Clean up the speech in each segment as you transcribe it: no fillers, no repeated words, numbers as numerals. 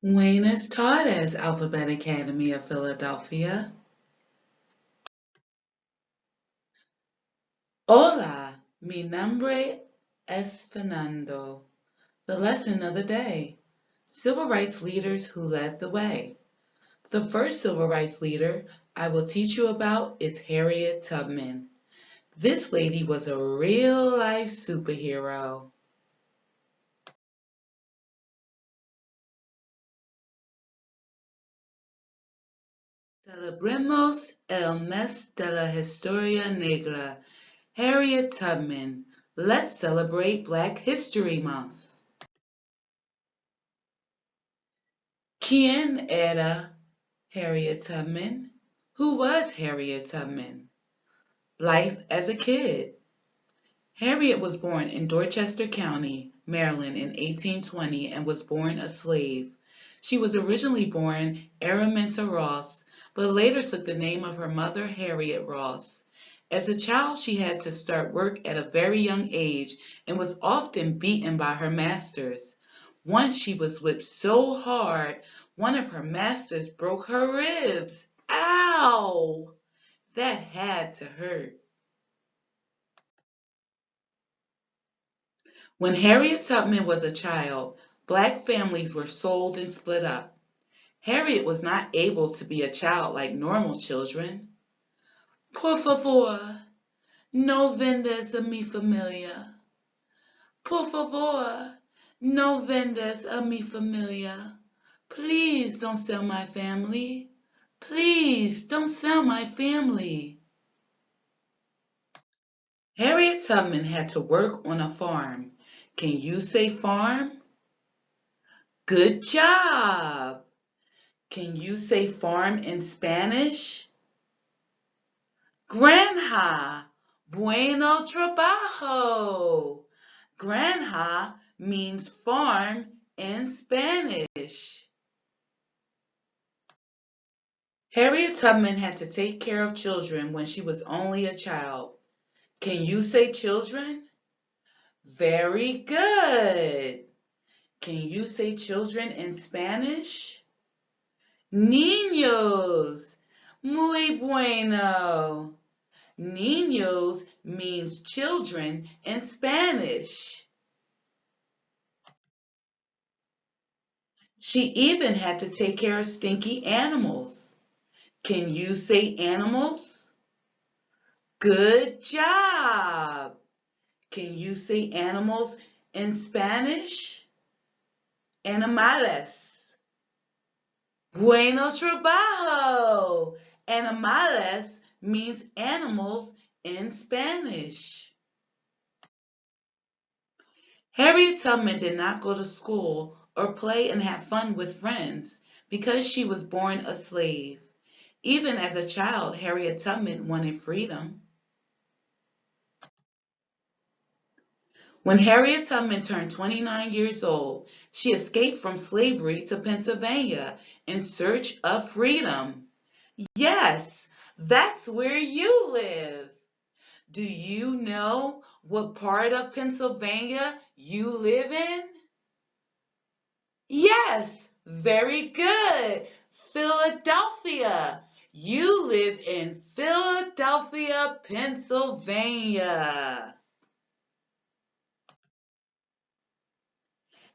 Wayne is taught as Alphabet Academy of Philadelphia. Hola, mi nombre es Fernando. The lesson of the day: Civil rights leaders who led the way. The first civil rights leader I will teach you about is Harriet Tubman. This lady was a real-life superhero. Celebremos el mes de la historia negra. Harriet Tubman. Let's celebrate Black History Month. ¿Quién era Harriet Tubman? Who was Harriet Tubman? Life as a kid. Harriet was born in Dorchester County, Maryland in 1820 and was born a slave. She was originally born Araminta Ross, but later took the name of her mother, Harriet Ross. As a child, she had to start work at a very young age and was often beaten by her masters. Once she was whipped so hard, one of her masters broke her ribs. Ow! That had to hurt. When Harriet Tubman was a child, Black families were sold and split up. Harriet was not able to be a child like normal children. Por favor, no vendas a mi familia. Por favor, no vendas a mi familia. Please don't sell my family. Please don't sell my family. Harriet Tubman had to work on a farm. Can you say farm? Good job! Can you say farm in Spanish? Granja. Bueno trabajo. Granja means farm in Spanish. Harriet Tubman had to take care of children when she was only a child. Can you say children? Very good. Can you say children in Spanish? Niños. Muy bueno. Niños means children in Spanish. She even had to take care of stinky animals. Can you say animals? Good job. Can you say animals in Spanish? Animales. Bueno trabajo. Animales means animals in Spanish. Harriet Tubman did not go to school or play and have fun with friends because she was born a slave. Even as a child, Harriet Tubman wanted freedom. When Harriet Tubman turned 29 years old, she escaped from slavery to Pennsylvania in search of freedom. Yes, that's where you live. Do you know what part of Pennsylvania you live in? Yes, very good. Philadelphia. You live in Philadelphia, Pennsylvania.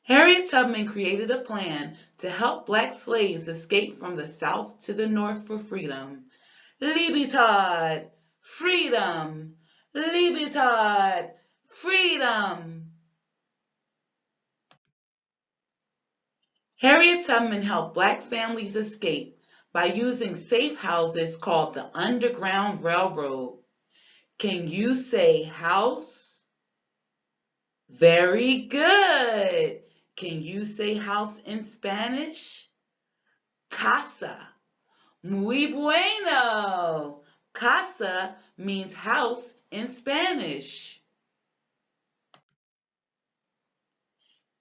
Harriet Tubman created a plan to help Black slaves escape from the South to the North for freedom. Libertad, freedom, libertad, freedom. Harriet Tubman helped Black families escape by using safe houses called the Underground Railroad. Can you say house? Very good. Can you say house in Spanish? Casa. Muy bueno. Casa means house in Spanish.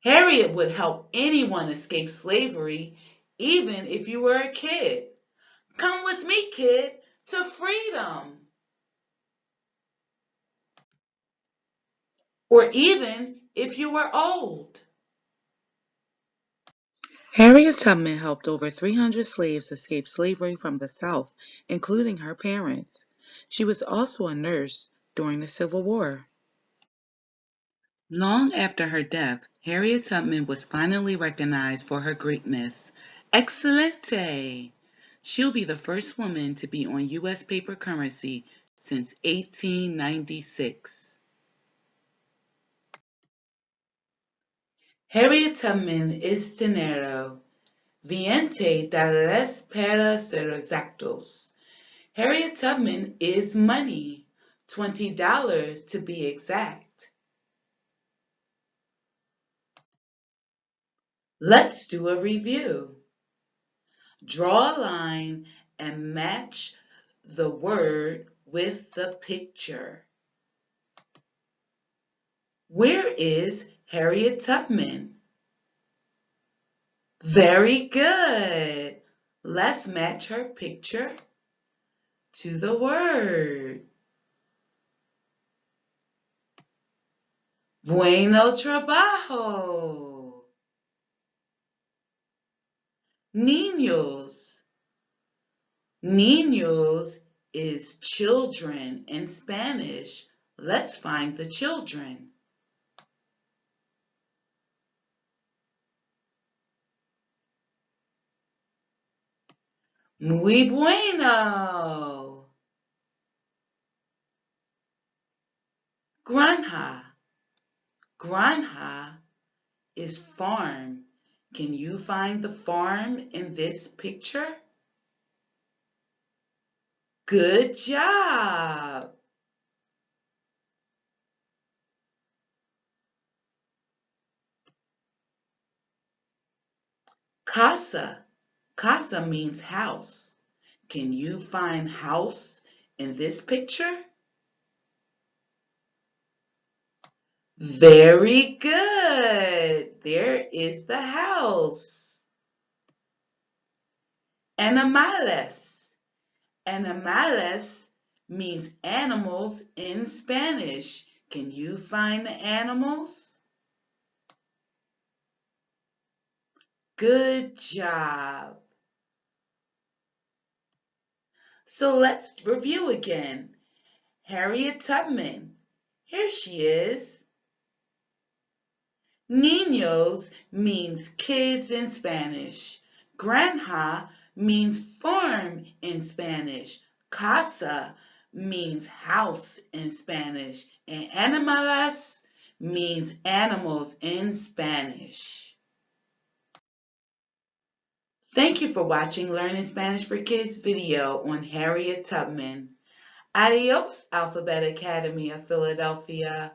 Harriet would help anyone escape slavery, even if you were a kid. Come with me, kid, to freedom. Or even if you were old. Harriet Tubman helped over 300 slaves escape slavery from the South, including her parents. She was also a nurse during the Civil War. Long after her death, Harriet Tubman was finally recognized for her greatness. Excelente! She'll be the first woman to be on U.S. paper currency since 1896. Harriet Tubman is Dinero. Veinte, dólares para ser exactos. Harriet Tubman is money. $20 to be exact. Let's do a review. Draw a line and match the word with the picture. Where is Harriet Tubman? Very good. Let's match her picture to the word. Bueno trabajo. Niños. Niños is children in Spanish. Let's find the children. Muy bueno. Granja. Granja is farm. Can you find the farm in this picture? Good job. Casa. Casa means house. Can you find house in this picture? Very good. There is the house. Animales. Animales means animals in Spanish. Can you find the animals? Good job. So let's review again. Harriet Tubman. Here she is. Niños means kids in Spanish. Granja means farm in Spanish. Casa means house in Spanish. And animales means animals in Spanish. Thank you for watching Learning Spanish for Kids video on Harriet Tubman. Adios, Alphabet Academy of Philadelphia.